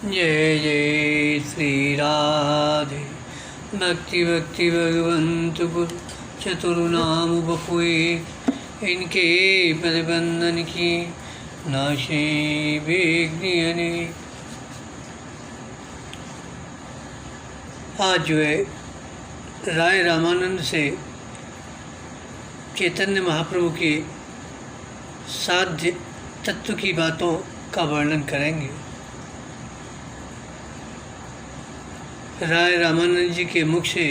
जय जय श्री राधे। भक्ति भक्ति भगवंत गुरु चतुर्नाम बपुए, इनके पदबंधन की नाशे विघ्न। आज जो है राय रामानंद से चैतन्य महाप्रभु के साध्य तत्व की बातों का वर्णन करेंगे। राय रामानंद जी के मुख से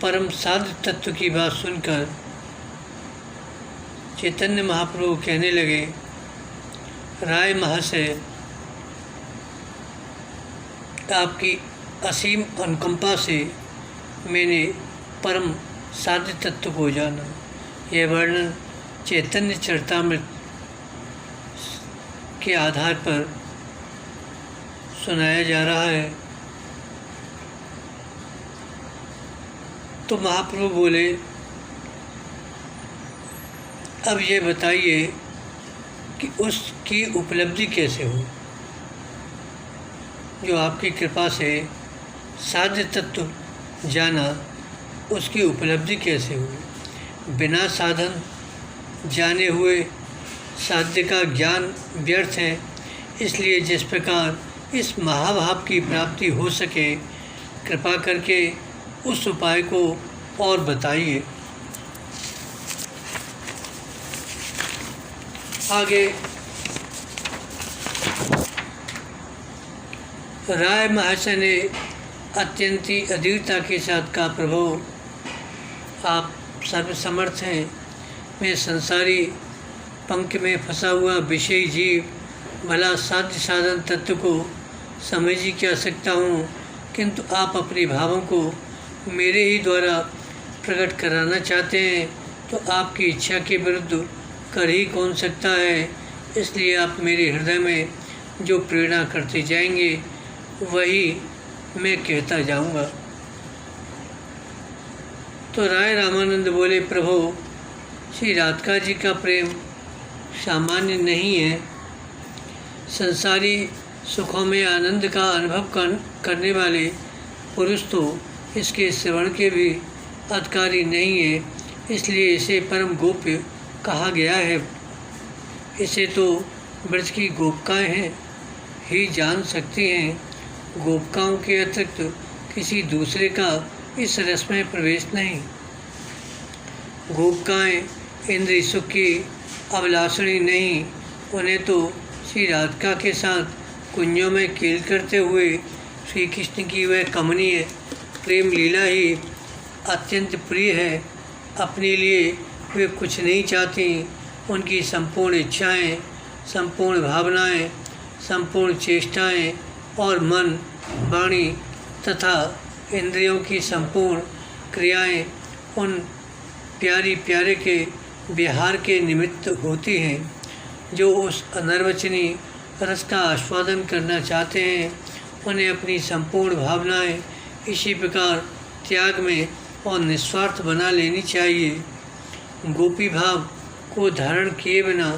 परम साध्य तत्व की बात सुनकर चैतन्य महाप्रभु कहने लगे, राय महाशय, आपकी असीम अनुकंपा से मैंने परम साध्य तत्व को जाना। यह वर्णन चैतन्य चरितामृत के आधार पर सुनाया जा रहा है। तो महाप्रभु बोले, अब ये बताइए कि उसकी उपलब्धि कैसे हो, जो आपकी कृपा से साध्य तत्व जाना, उसकी उपलब्धि कैसे हुई। बिना साधन जाने हुए साध्य का ज्ञान व्यर्थ है, इसलिए जिस प्रकार इस महाभाव की प्राप्ति हो सके, कृपा करके उस उपाय को और बताइए। आगे राय महाशय ने अत्यंत ही अधीरता के साथ कहा, प्रभु आप सर्वसमर्थ हैं। मैं संसारी पंख में फंसा हुआ विषयी जीव भला साध्य साधन तत्व को समझ ही क्या सकता हूँ, किंतु आप अपने भावों को मेरे ही द्वारा प्रकट कराना चाहते हैं, तो आपकी इच्छा के विरुद्ध कर ही कौन सकता है। इसलिए आप मेरे हृदय में जो प्रेरणा करते जाएंगे वही मैं कहता जाऊंगा। तो राय रामानंद बोले, प्रभु श्री राधिका जी का प्रेम सामान्य नहीं है। संसारी सुखों में आनंद का अनुभव करने वाले पुरुष तो इसके श्रवण के भी अधिकारी नहीं है, इसलिए इसे परम गोप्य कहा गया है। इसे तो ब्रज की गोपिकाएँ हैं ही जान सकती हैं। गोपिकाओं के अतिरिक्त किसी दूसरे का इस रस में प्रवेश नहीं। गोपिकाएँ इंद्रिय सुख की अभिलाषणी नहीं, उन्हें तो श्री राधिका के साथ कुंजों में खेल करते हुए श्री कृष्ण की वह कमनीय प्रेम लीला ही अत्यंत प्रिय है। अपने लिए वे कुछ नहीं चाहती। उनकी संपूर्ण इच्छाएं, संपूर्ण भावनाएं, संपूर्ण चेष्टाएं और मन, वाणी तथा इंद्रियों की संपूर्ण क्रियाएं उन प्यारी प्यारे के विहार के निमित्त होती हैं, जो उस अनर्वचनीय रस का आस्वादन करना चाहते हैं। उन्हें अपनी संपूर्ण भावनाएं इसी प्रकार त्याग में और निस्वार्थ बना लेनी चाहिए। गोपी भाव को धारण किए बिना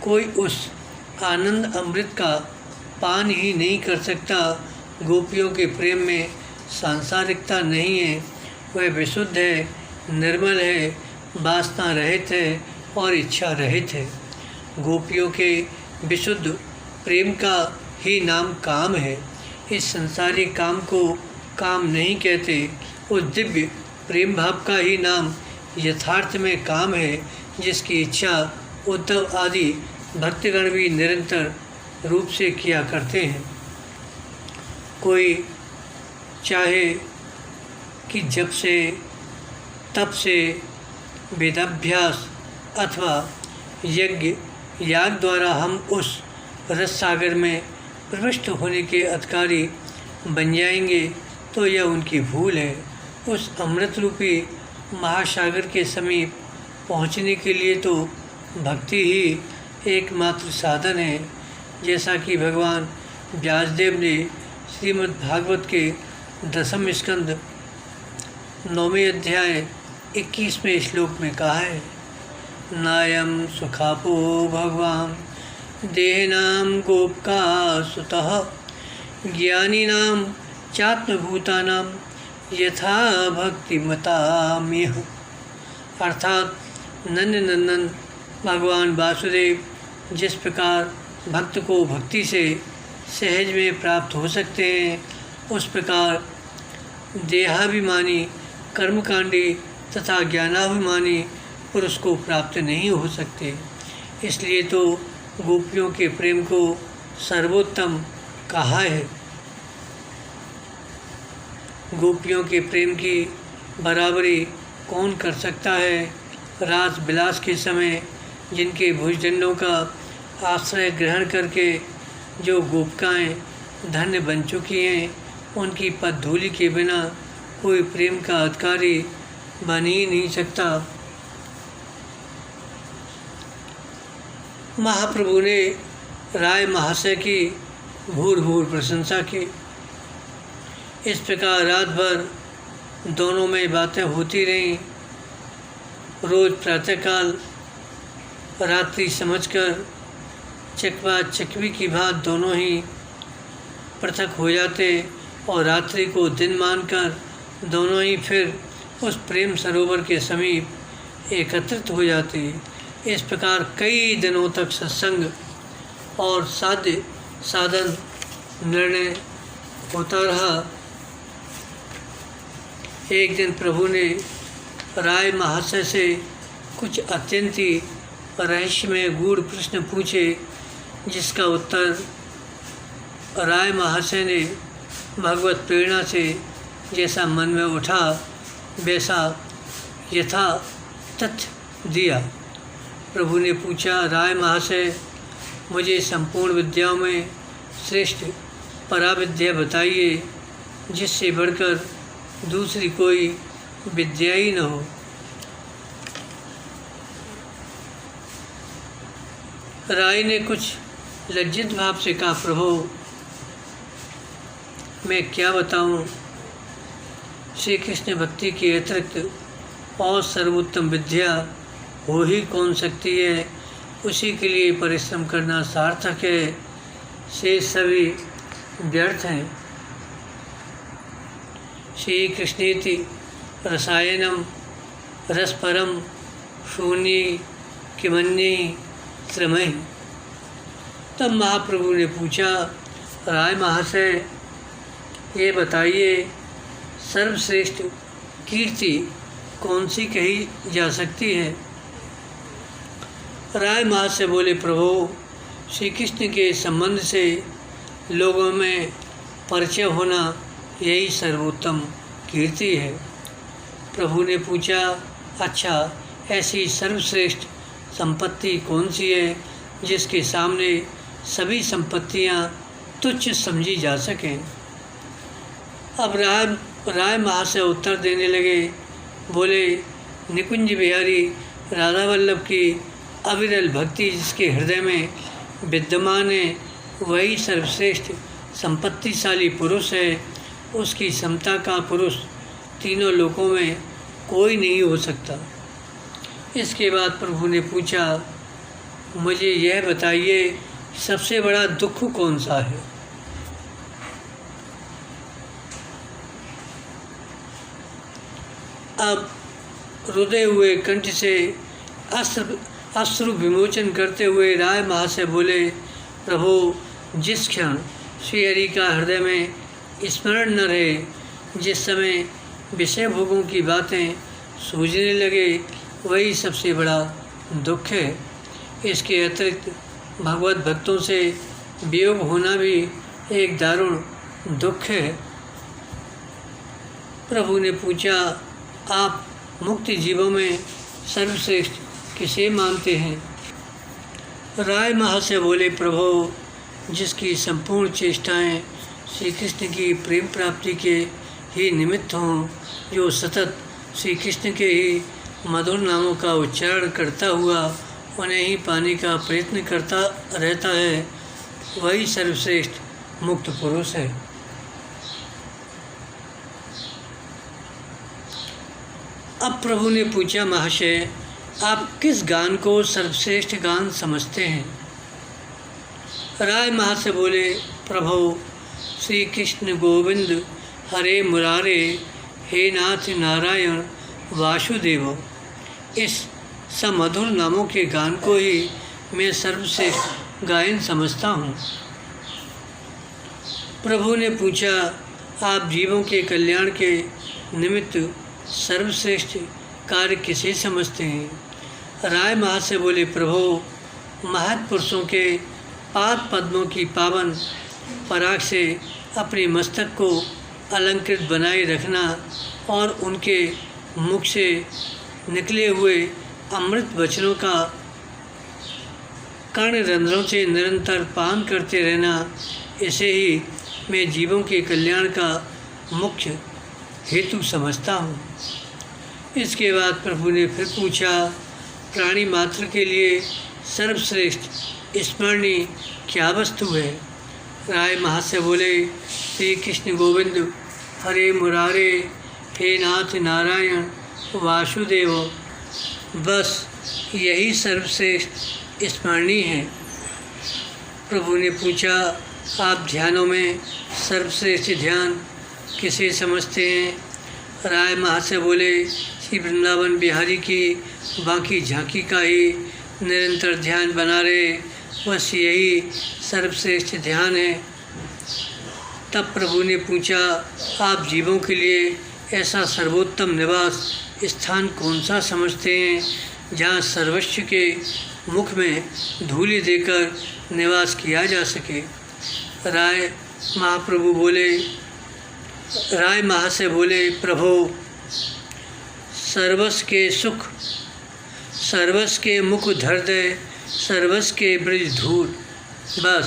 कोई उस आनंद अमृत का पान ही नहीं कर सकता। गोपियों के प्रेम में सांसारिकता नहीं है, वह विशुद्ध है, निर्मल है, वासना रहित है और इच्छा रहित है। गोपियों के विशुद्ध प्रेम का ही नाम काम है। इस संसारी काम को काम नहीं कहते। उस दिव्य प्रेम भाव का ही नाम यथार्थ में काम है, जिसकी इच्छा उद्धव आदि भक्तगण भी निरंतर रूप से किया करते हैं। कोई चाहे कि जब से, तप से, वेदाभ्यास अथवा यज्ञ याग द्वारा हम उस रस सागर में प्रविष्ट होने के अधिकारी बन जाएंगे, तो यह उनकी भूल है। उस अमृत रूपी महासागर के समीप पहुंचने के लिए तो भक्ति ही एकमात्र साधन है। जैसा कि भगवान व्यासदेव ने श्रीमद् भागवत के 10वें स्कंद 9वें अध्याय 21वें श्लोक में कहा है, नायम सुखापो भगवान देहनाम गोपका सुतः ज्ञानीनाम चात्मभूतानां यथा भक्तिमताम्यह। अर्थात नंदनंदन भगवान वासुदेव जिस प्रकार भक्त को भक्ति से सहज में प्राप्त हो सकते हैं, उस प्रकार देहाभिमानी कर्मकांडी तथा ज्ञानाभिमानी पुरुष को प्राप्त नहीं हो सकते। इसलिए तो गोपियों के प्रेम को सर्वोत्तम कहा है। गोपियों के प्रेम की बराबरी कौन कर सकता है। रास विलास के समय जिनके भुजदंडों का आश्रय ग्रहण करके जो गोपिकाएँ धन्य बन चुकी हैं, उनकी पदधूलि के बिना कोई प्रेम का अधिकारी बन ही नहीं सकता। महाप्रभु ने राय महाशय की भूर भूर प्रशंसा की। इस प्रकार रात भर दोनों में बातें होती रहीं। रोज प्रातःकाल रात्रि समझकर चकवा चकवी की बात दोनों ही पृथक हो जाते और रात्रि को दिन मानकर दोनों ही फिर उस प्रेम सरोवर के समीप एकत्रित हो जाते। इस प्रकार कई दिनों तक सत्संग और साध्य साधन निर्णय होता रहा। एक दिन प्रभु ने राय महाशय से कुछ अत्यंत ही रहस्यमय गूढ़ प्रश्न पूछे, जिसका उत्तर राय महाशय ने भगवत प्रेरणा से जैसा मन में उठा वैसा यथा तथ्य दिया। प्रभु ने पूछा, राय महाशय, मुझे संपूर्ण विद्याओं में श्रेष्ठ पराविद्या बताइए, जिससे बढ़कर दूसरी कोई विद्या ही न हो। राय ने कुछ लज्जित भाव से कहा, प्रभु मैं क्या बताऊं, श्री कृष्ण भक्ति के अतिरिक्त और सर्वोत्तम विद्या हो ही कौन सकती है। उसी के लिए परिश्रम करना सार्थक है, से सभी व्यर्थ हैं। श्री कृष्णेति रसायनम रसपरम शून्य किमन्ये श्रमय। तब महाप्रभु ने पूछा, राय महाशय, ये बताइए सर्वश्रेष्ठ कीर्ति कौन सी कही जा सकती है। राय महाशय बोले, प्रभु श्री कृष्ण के संबंध से लोगों में परिचय होना यही सर्वोत्तम कीर्ति है। प्रभु ने पूछा, अच्छा ऐसी सर्वश्रेष्ठ संपत्ति कौन सी है जिसके सामने सभी संपत्तियां तुच्छ समझी जा सकें। अब राय महाशय उत्तर देने लगे, बोले, निकुंज बिहारी राधा वल्लभ की अविरल भक्ति जिसके हृदय में विद्यमान है, वही सर्वश्रेष्ठ संपत्तिशाली पुरुष है। उसकी समता का पुरुष तीनों लोकों में कोई नहीं हो सकता। इसके बाद प्रभु ने पूछा, मुझे यह बताइए सबसे बड़ा दुख कौन सा है। अब रुदे हुए कंठ से अश्रु विमोचन करते हुए राय महाशय बोले, प्रभु जिस क्षण श्री हरि का हृदय में स्मरण न रहे, जिस समय विषय भोगों की बातें सूझने लगे, वही सबसे बड़ा दुख है। इसके अतिरिक्त भगवत भक्तों से वियोग होना भी एक दारुण दुख है। प्रभु ने पूछा, आप मुक्ति जीवों में सर्वश्रेष्ठ किसे मानते हैं। राय महाशय बोले, प्रभु जिसकी संपूर्ण चेष्टाएं श्री कृष्ण की प्रेम प्राप्ति के ही निमित्त हों, जो सतत श्री कृष्ण के ही मधुर नामों का उच्चारण करता हुआ उन्हें ही पाने का प्रयत्न करता रहता है, वही सर्वश्रेष्ठ मुक्त पुरुष है। अब प्रभु ने पूछा, महाशय आप किस गान को सर्वश्रेष्ठ गान समझते हैं। राय महाशय बोले, प्रभो श्री कृष्ण गोविंद हरे मुरारे, हे नाथ नारायण वासुदेव, इस समधुर नामों के गान को ही मैं सर्वश्रेष्ठ गायन समझता हूँ। प्रभु ने पूछा, आप जीवों के कल्याण के निमित्त सर्वश्रेष्ठ कार्य किसे समझते हैं? राय महाशय बोले, प्रभु महत्पुरुषों के पाद पद्मों की पावन पराग से अपने मस्तक को अलंकृत बनाए रखना और उनके मुख से निकले हुए अमृत वचनों का कर्ण रंध्रों से निरंतर पान करते रहना, इसे ही मैं जीवों के कल्याण का मुख्य हेतु समझता हूँ। इसके बाद प्रभु ने फिर पूछा, प्राणी मात्र के लिए सर्वश्रेष्ठ स्मरणीय क्या वस्तु है? राय महाशय बोले, श्री कृष्ण गोविंद हरे मुरारे, हे नाथ नारायण वासुदेव, बस यही सर्वश्रेष्ठ स्मरणीय है। प्रभु ने पूछा, आप ध्यानों में सर्वश्रेष्ठ ध्यान किसे समझते हैं? राय महाशय बोले, श्री वृंदावन बिहारी की बाकी झांकी का ही निरंतर ध्यान बना रहे, बस यही सर्वश्रेष्ठ ध्यान है। तब प्रभु ने पूछा, आप जीवों के लिए ऐसा सर्वोत्तम निवास स्थान कौन सा समझते हैं जहाँ सर्वस्व के मुख में धूलि देकर निवास किया जा सके? राय महाशय बोले, प्रभु सर्वस्व के सुख, सर्वस्व के मुख धर्दय, सर्वस्व के ब्रज धूल, बस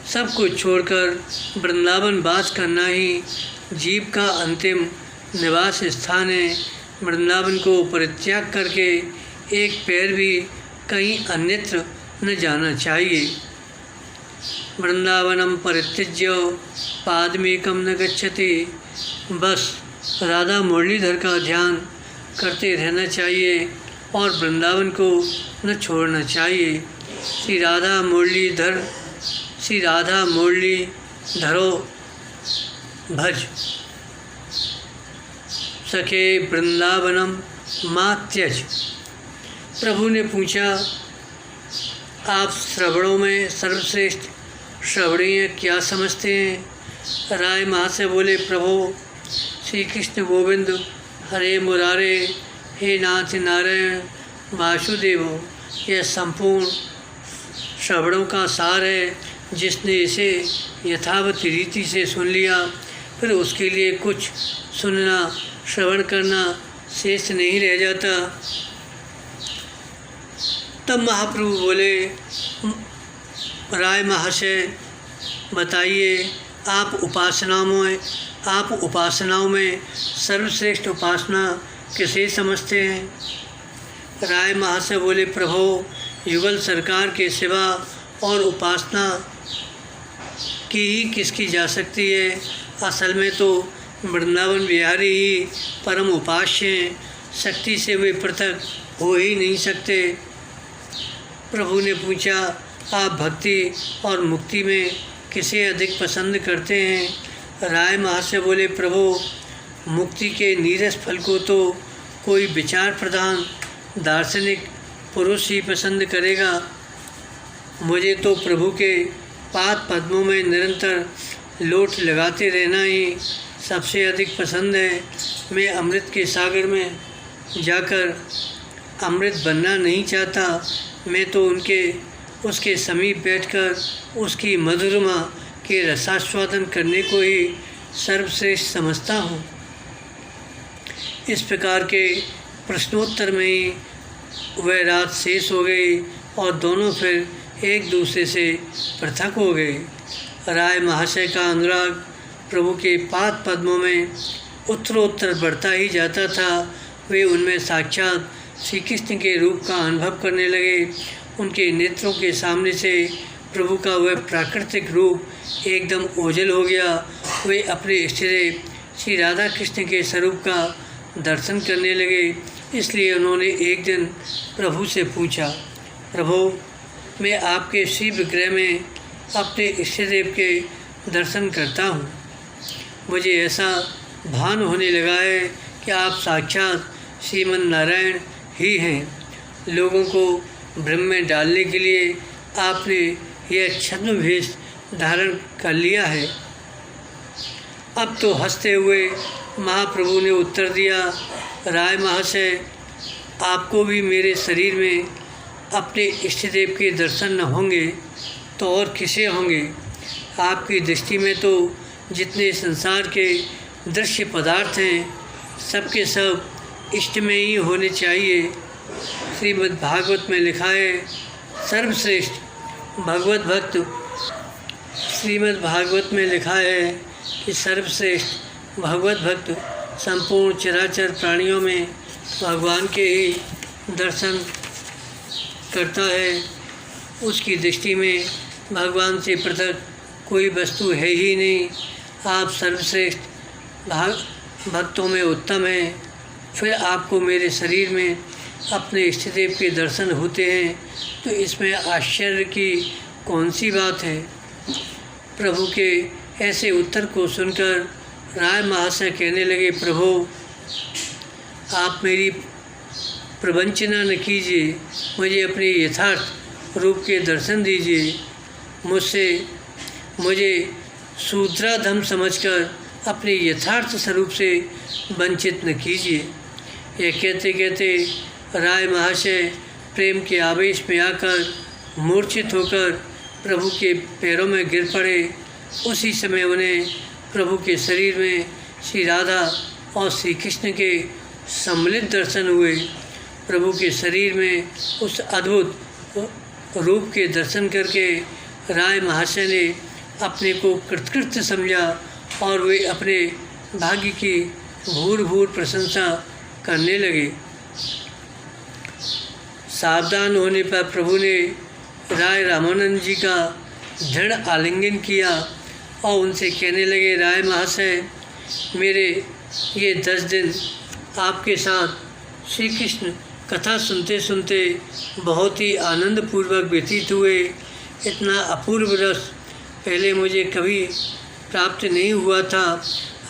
सब कुछ छोड़कर वृंदावन वास करना ही जीव का अंतिम निवास स्थान है। वृंदावन को परित्याग करके एक पैर भी कहीं अन्यत्र न जाना चाहिए। वृंदावनम परित्यज्य पादमेकम न गच्छति, बस राधा मुरलीधर का ध्यान करते रहना चाहिए और वृंदावन को न छोड़ना चाहिए। श्री राधा मुरलीधरो भज, सखे वृंदावनम मा त्यज। प्रभु ने पूछा, आप श्रवणों में सर्वश्रेष्ठ श्रवणीय क्या समझते हैं? राय महाशय बोले, प्रभु श्री कृष्ण गोविंद हरे मुरारे, हे नाथ नारायण वासुदेव, यह संपूर्ण श्रवणों का सार है। जिसने इसे यथावत रीति से सुन लिया, फिर उसके लिए कुछ सुनना श्रवण करना शेष नहीं रह जाता। तब महाप्रभु बोले, राय महाशय बताइए, आप उपासनाओं में सर्वश्रेष्ठ उपासना किसे समझते हैं? राय महाशय बोले, प्रभु युगल सरकार के सिवा और उपासना की ही किसकी जा सकती है? असल में तो वृंदावन बिहारी ही परम उपास्य हैं, शक्ति से वे पृथक हो ही नहीं सकते। प्रभु ने पूछा, आप भक्ति और मुक्ति में किसे अधिक पसंद करते हैं? राय महाशय बोले, प्रभु मुक्ति के नीरस फल को तो कोई विचार प्रधान दार्शनिक पुरुष ही पसंद करेगा। मुझे तो प्रभु के पाद पद्मों में निरंतर लोट लगाते रहना ही सबसे अधिक पसंद है। मैं अमृत के सागर में जाकर अमृत बनना नहीं चाहता, मैं तो उसके समीप बैठकर उसकी मधुरमा के रसास्वादन करने को ही सर्वश्रेष्ठ समझता हूँ। इस प्रकार के प्रश्नोत्तर में ही वह रात शेष हो गई और दोनों फिर एक दूसरे से पृथक हो गए। राय महाशय का अनुराग प्रभु के पाद पद्मों में उत्तरोत्तर बढ़ता ही जाता था। वे उनमें साक्षात श्री कृष्ण के रूप का अनुभव करने लगे। उनके नेत्रों के सामने से प्रभु का वह प्राकृतिक रूप एकदम ओझल हो गया। वे अपने इष्टदेव श्री राधा कृष्ण के स्वरूप का दर्शन करने लगे। इसलिए उन्होंने एक दिन प्रभु से पूछा, प्रभु मैं आपके श्री विग्रह में अपने इष्टदेव के दर्शन करता हूँ। मुझे ऐसा भान होने लगा है कि आप साक्षात श्रीमन नारायण ही हैं। लोगों को भ्रम में डालने के लिए आपने यह छद्म वेश धारण कर लिया है। अब तो हंसते हुए महाप्रभु ने उत्तर दिया, राय महाशय, आपको भी मेरे शरीर में अपने इष्टदेव के दर्शन न होंगे तो और किसे होंगे। आपकी दृष्टि में तो जितने संसार के दृश्य पदार्थ हैं सबके सब इष्ट में ही होने चाहिए। श्रीमद् भागवत में लिखा है, सर्वश्रेष्ठ भगवत भक्त, श्रीमद् भागवत में लिखा है कि सर्वश्रेष्ठ भगवत भक्त संपूर्ण चराचर प्राणियों में भगवान के ही दर्शन करता है। उसकी दृष्टि में भगवान से पृथक कोई वस्तु है ही नहीं। आप सर्वश्रेष्ठ भक्तों में उत्तम हैं, फिर आपको मेरे शरीर में अपने इष्टदेव के दर्शन होते हैं तो इसमें आश्चर्य की कौन सी बात है। प्रभु के ऐसे उत्तर को सुनकर राय महाशय कहने लगे, प्रभु आप मेरी प्रवंचना न कीजिए, मुझे अपने यथार्थ रूप के दर्शन दीजिए। मुझे शूद्राधम समझकर अपने यथार्थ स्वरूप से वंचित न कीजिए। यह कहते कहते राय महाशय प्रेम के आवेश में आकर मूर्छित होकर प्रभु के पैरों में गिर पड़े। उसी समय उन्हें प्रभु के शरीर में श्री राधा और श्री कृष्ण के सम्मिलित दर्शन हुए। प्रभु के शरीर में उस अद्भुत रूप के दर्शन करके राय महाशय ने अपने को कृतकृत्य समझा और वे अपने भाग्य की भूर भूर प्रशंसा करने लगे। सावधान होने पर प्रभु ने राय रामानंद जी का दृढ़ आलिंगन किया और उनसे कहने लगे, राय महाशय, मेरे ये 10 दिन आपके साथ श्री कृष्ण कथा सुनते सुनते बहुत ही आनंदपूर्वक व्यतीत हुए। इतना अपूर्व रस पहले मुझे कभी प्राप्त नहीं हुआ था।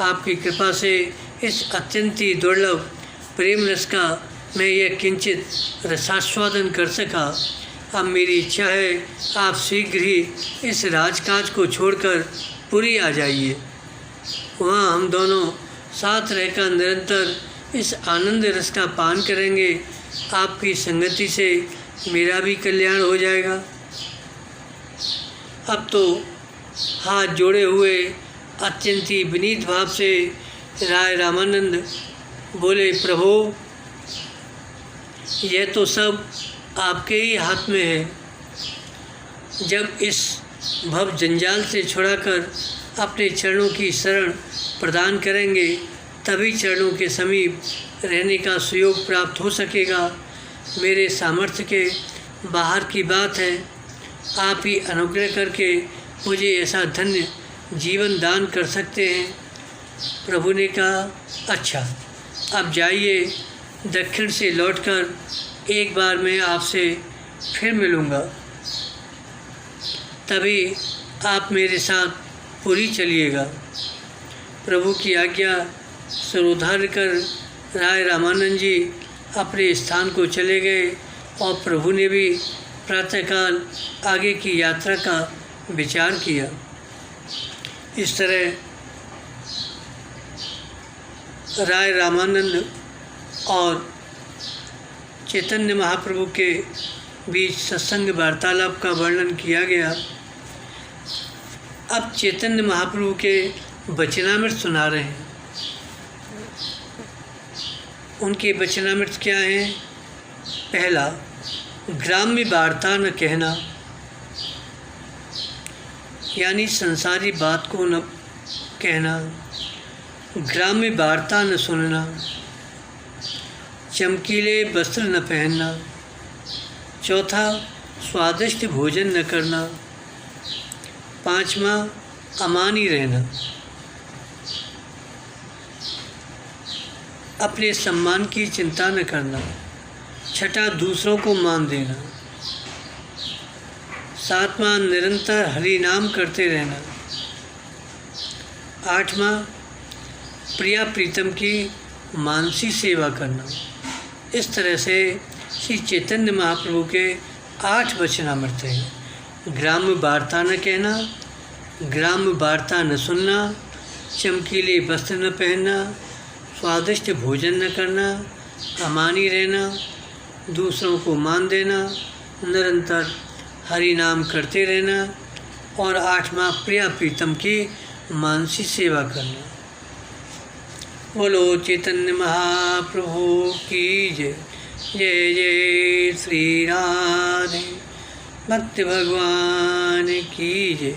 आपकी कृपा से इस अत्यंत ही दुर्लभ प्रेम रस का मैं यह किंचित रसास्वादन कर सका। अब मेरी इच्छा है आप शीघ्र ही इस राजकाज को छोड़कर पुरी आ जाइए। वहाँ हम दोनों साथ रहकर निरंतर इस आनंद रस का पान करेंगे। आपकी संगति से मेरा भी कल्याण हो जाएगा। अब तो हाथ जोड़े हुए अत्यंत ही विनीत भाव से राय रामानंद बोले, प्रभु यह तो सब आपके ही हाथ में है। जब इस भव जंजाल से छुड़ाकर अपने चरणों की शरण प्रदान करेंगे तभी चरणों के समीप रहने का सुयोग प्राप्त हो सकेगा। मेरे सामर्थ्य के बाहर की बात है। आप ही अनुग्रह करके मुझे ऐसा धन्य जीवन दान कर सकते हैं। प्रभु ने कहा, अच्छा अब जाइए, दक्षिण से लौटकर एक बार मैं आपसे फिर मिलूँगा, तभी आप मेरे साथ पुरी चलिएगा। प्रभु की आज्ञा स्वीकार कर राय रामानंद जी अपने स्थान को चले गए और प्रभु ने भी प्रातःकाल आगे की यात्रा का विचार किया। इस तरह राय रामानंद और चैतन्य महाप्रभु के बीच सत्संग वार्तालाप का वर्णन किया गया। अब चैतन्य महाप्रभु के वचनामृत सुना रहे हैं। उनके वचनामृत क्या हैं? पहला, ग्राम्य वार्ता न कहना, यानी संसारी बात को न कहना। ग्राम्य वार्ता न सुनना, चमकीले वस्त्र न पहनना। चौथा, स्वादिष्ट भोजन न करना। पांचवा, अमानी रहना। अपने सम्मान की चिंता न करना। छठा, दूसरों को मान देना। सातवां, निरंतर हरि नाम करते रहना। आठवां, प्रिया प्रीतम की मानसी सेवा करना। इस तरह से श्री चैतन्य महाप्रभु के 8 वचनामृत हैं। ग्राम्य वार्ता न कहना, ग्राम्य वार्ता न सुनना, चमकीले वस्त्र न पहनना, स्वादिष्ट भोजन न करना, अमानी रहना, दूसरों को मान देना, निरंतर हरि नाम करते रहना और 8वां, प्रिया प्रीतम की मानसी सेवा करना। बोलो चैतन्य महाप्रभु की जय। जय जय श्री राधे, भक्त भगवान की जय।